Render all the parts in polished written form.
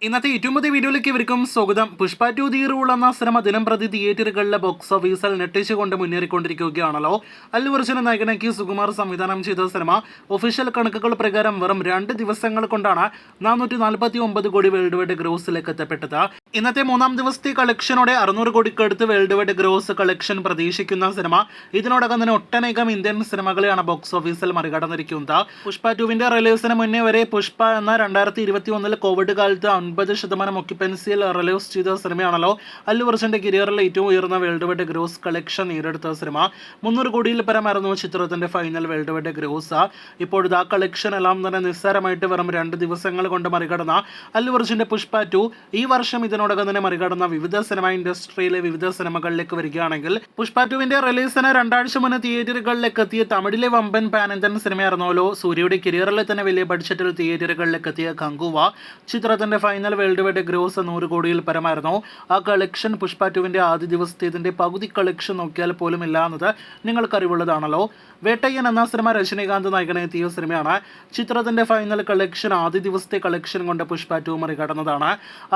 ഇന്നത്തെ ഏറ്റവും പുതിയ വീഡിയോയിലേക്ക് ഇവർക്കും സ്വാഗതം. പുഷ്പ 2 ദി റൂൾ എന്ന സിനിമ ദിനം പ്രതി തിയേറ്ററുകളിലെ ബോക്സ് ഓഫീസിൽ ഞെട്ടിച്ചുകൊണ്ട് മുന്നേറിക്കൊണ്ടിരിക്കുകയാണല്ലോ. അല്ലു അർജുന നായകനാക്കി സുകുമാർ സംവിധാനം ചെയ്ത സിനിമ ഒഫീഷ്യൽ കണക്കുകൾ പ്രകാരം വെറും 2 ദിവസങ്ങൾ കൊണ്ടാണ് 449 കോടി വേൾഡ് വൈഡ് ഗ്രോസിലേക്ക് എത്തപ്പെട്ടത്. ഇന്നത്തെ മൂന്നാം ദിവസത്തെ കളക്ഷനോടെ 600 കോടിക്ക് അടുത്ത് വേൾഡ് വൈഡ് ഗ്രോസ് കളക്ഷൻ പ്രതീക്ഷിക്കുന്ന സിനിമ ഇതിനോടകം തന്നെ ഒട്ടനേകം ഇന്ത്യൻ സിനിമകളെയാണ് ബോക്സ് ഓഫീസിൽ മറികടന്നിരിക്കുന്നത്. പുഷ്പ 2 റിലീസിന് മുന്നേ വരെ പുഷ്പ എന്ന 2021 കോവിഡ് കാലത്ത് 50% ഒക്യുപ്പൻസിയിൽ റിലീസ് ചെയ്ത സിനിമയാണല്ലോ അല്ലു അർജുന്റെ കരിയറിലെ ഏറ്റവും ഉയർന്ന വേൾഡ് വൈഡ് ഗ്രോസ് കളക്ഷൻ നേടിയെടുത്ത സിനിമ. 300 കോടിയിൽ പരമായിരുന്നു ചിത്രത്തിന്റെ ഫൈനൽ വേൾഡ് വൈഡ് ഗ്രോസ്. ഇപ്പോഴത്തെ ആ കളക്ഷൻ എല്ലാം തന്നെ നിസ്സാരമായിട്ട് വെറും 2 ദിവസങ്ങൾ കൊണ്ട് മറികടന്ന അല്ലു അർജുന്റെ പുഷ്പ 2 ഈ വർഷം ഇതിനോടകം തന്നെ മറികടന്ന വിവിധ സിനിമ ഇൻഡസ്ട്രിയിലെ വിവിധ സിനിമകളിലേക്ക് വരികയാണെങ്കിൽ പുഷ്പ 2 റിലീസിന് 2 ആഴ്ച മുന്നേ തിയേറ്ററുകളിലേക്ക് എത്തിയ തമിഴിലെ വമ്പൻ പാൻ ഇന്ത്യൻ സിനിമയായിരുന്നല്ലോ സൂര്യയുടെ കരിയറിലെ തന്നെ വലിയ ബഡ്ജറ്റിൽ തിയേറ്ററുകളിലേക്ക് എത്തിയ കങ്കുവ. ചിത്രത്തിന്റെ ഫൈനൽ വേൾഡ് വൈഡ് ഗ്രോസ് 100 കോടിയിൽ പരമായിരുന്നു. ആ കളക്ഷൻ പുഷ്പ 2 ആദ്യ ദിവസത്തേതിന്റെ പകുതി കളക്ഷൻ നോക്കിയാൽ പോലും ഇല്ല എന്നത് നിങ്ങൾക്കറിവുള്ളതാണല്ലോ. വേട്ടയ്യൻ എന്ന സിനിമ രജനീകാന്ത് നായകനെത്തിയ സിനിമയാണ്. ചിത്രത്തിന്റെ ഫൈനൽ കളക്ഷൻ ആദ്യ ദിവസത്തെ കളക്ഷൻ കൊണ്ട് പുഷ്പ 2 മറികടന്നതാണ്.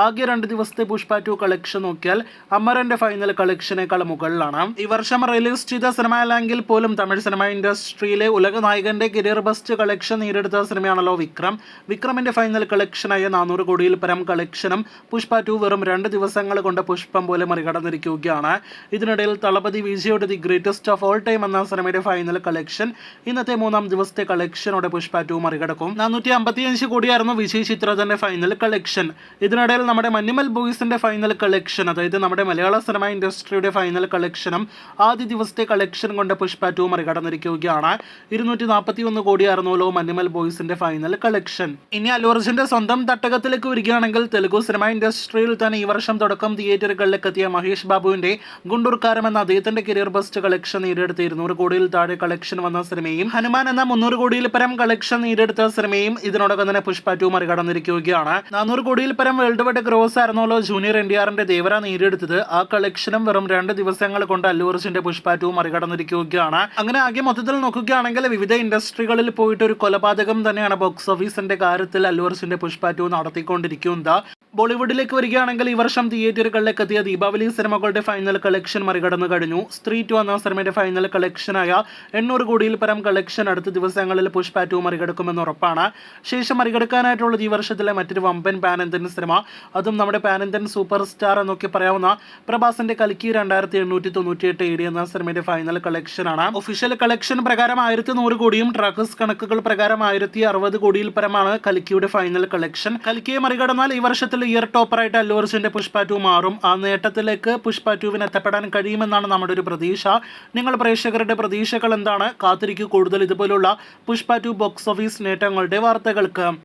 ആകെ 2 ദിവസത്തെ പുഷ്പ 2 കളക്ഷൻ നോക്കിയാൽ അമരന്റെ ഫൈനൽ കളക്ഷനേക്കാൾ മുകളിലാണ്. ഈ വർഷം റിലീസ് ചെയ്ത സിനിമ അല്ലെങ്കിൽ പോലും തമിഴ് സിനിമ ഇൻഡസ്ട്രിയിലെ ഉലക നായകന്റെ കരിയർ ബെസ്റ്റ് കളക്ഷൻ നേടിയെടുത്ത സിനിമയാണല്ലോ വിക്രം. വിക്രമിന്റെ ഫൈനൽ കളക്ഷനായ 400 കോടിയിൽ പരം കളക്ഷനും പുഷ്പ 2 വെറും 2 ദിവസങ്ങൾ കൊണ്ട് പുഷ്പം പോലെ മറികടന്നിരിക്കുകയാണ്. ഇതിനിടയിൽ തളപതി വിജയുടെ the greatest of all time എന്ന സിനിമയുടെ ഫൈനൽ കളക്ഷൻ ഇന്നത്തെ മൂന്നാം ദിവസത്തെ കളക്ഷനോടെ പുഷ്പ 2 മറികടക്കും. 455 കോടിയായിരുന്നു വിജയ് ചിത്രത്തിന്റെ ഫൈനൽ കളക്ഷൻ. ഇതിനിടയിൽ നമ്മുടെ മഞ്ഞുമൽ ബോയ്സിന്റെ ഫൈനൽ കളക്ഷൻ, അതായത് നമ്മുടെ മലയാള സിനിമ ഇൻഡസ്ട്രിയുടെ ഫൈനൽ കളക്ഷനും ആദ്യ ദിവസത്തെ കളക്ഷൻ കൊണ്ട് പുഷ്പ 2 മറികടന്നിരിക്കുകയാണ്. 241 കോടിയായിരുന്നല്ലോ മഞ്ഞുമൽ ബോയ്സിന്റെ ഫൈനൽ കളക്ഷൻ. ഇനി അല്ലു അർജുന്റെ സ്വന്തം തട്ടകത്തിലേക്ക് വരികയാണെങ്കിൽ തെലുഗു സിനിമ ഇൻഡസ്ട്രിയിൽ തന്നെ ഈ വർഷം തുടക്കം തിയേറ്ററുകളിലേക്ക് എത്തിയ മഹേഷ് ബാബുവിന്റെ ഗുണ്ടൂർക്കാരം എന്ന അദ്ദേഹത്തിന്റെ കരിയർ ബെസ്റ്റ് കളക്ഷൻ നേടിയെടുത്ത 200 കോടിയിൽ താഴെ കളക്ഷൻ വന്ന സിനിമയും ഹനുമാൻ എന്ന 300 കോടിയിൽ പരം കളക്ഷൻ നേടിയെടുത്ത സിനിമയും ഇതിനോടകം തന്നെ പുഷ്പ 2 മറികടന്നിരിക്കുകയാണ്. 400 കോടിയിൽ പരം വേൾഡ് വൈഡ് ഗ്രോസ് ആയിരുന്നല്ലോ ജൂനിയർ NTRന്റെ ദേവര നേടിയെടുത്തത്. ആ കളക്ഷനും വെറും 2 ദിവസങ്ങൾ കൊണ്ട് അല്ലു അർജുന്റെ പുഷ്പ 2 മറികടന്നിരിക്കുകയാണ്. അങ്ങനെ ആകെ മൊത്തത്തിൽ നോക്കുകയാണെങ്കിൽ വിവിധ ഇൻഡസ്ട്രികളിൽ പോയിട്ട് ഒരു കൊലപാതകം തന്നെയാണ് ബോക്സ് ഓഫീസിന്റെ കാര്യത്തിൽ അല്ലു അർജുന്റെ പുഷ്പ 2 നടത്തിക്കൊണ്ടിരിക്കുന്നത്. ബോളിവുഡിലേക്ക് വരികയാണെങ്കിൽ ഈ വർഷം തിയേറ്ററുകളിലേക്ക് എത്തിയ ദീപാവലി സിനിമകളുടെ ഫൈനൽ കളക്ഷൻ മറികടന്നു കഴിഞ്ഞു. സ്ത്രീ 2 എന്ന സിനിമയുടെ ഫൈനൽ കളക്ഷനായ 800 കോടിയിൽ പരം കളക്ഷൻ അടുത്ത ദിവസങ്ങളിൽ പുഷ്പ 2 മറികടക്കുമെന്ന് ഉറപ്പാണ്. ശേഷം മറികടക്കാനായിട്ടുള്ളത് ഈ വർഷത്തിലെ മറ്റൊരു വമ്പൻ പാൻ ഇന്ത്യൻ സിനിമ, അതും നമ്മുടെ പാൻ ഇന്ത്യൻ സൂപ്പർ സ്റ്റാർ എന്നൊക്കെ പറയാവുന്ന പ്രഭാസിന്റെ കൽക്കി 2898 AD എന്ന സിനിമയുടെ ഫൈനൽ കളക്ഷനാണ്. ഒഫീഷ്യൽ കളക്ഷൻ പ്രകാരം 1100 കോടിയും ട്രാക്കസ് കണക്കുകൾ പ്രകാരം 1060 കോടിയിൽ പരമാണ് കൽക്കിയുടെ ഫൈനൽ കളക്ഷൻ. കൽക്കിയെ മറികടന്നാൽ ഈ വർഷത്തിൽ ഇയർ ടോപ്പറായിട്ട് അല്ലു അർജുന്റെ പുഷ്പ 2 മാറും. ആ നേട്ടത്തിലേക്ക് പുഷ്പ 2 എത്തപ്പെടാൻ കഴിയുമെന്നാണ് നമ്മുടെ ഒരു പ്രതീക്ഷ. നിങ്ങൾ പ്രേക്ഷകരുടെ പ്രതീക്ഷകൾ എന്താണ്? കാത്തിരിക്കൂ കൂടുതൽ ഇതുപോലുള്ള പുഷ്പ 2 ബോക്സ് ഓഫീസ് നേട്ടങ്ങളുടെ വാർത്തകൾക്ക്.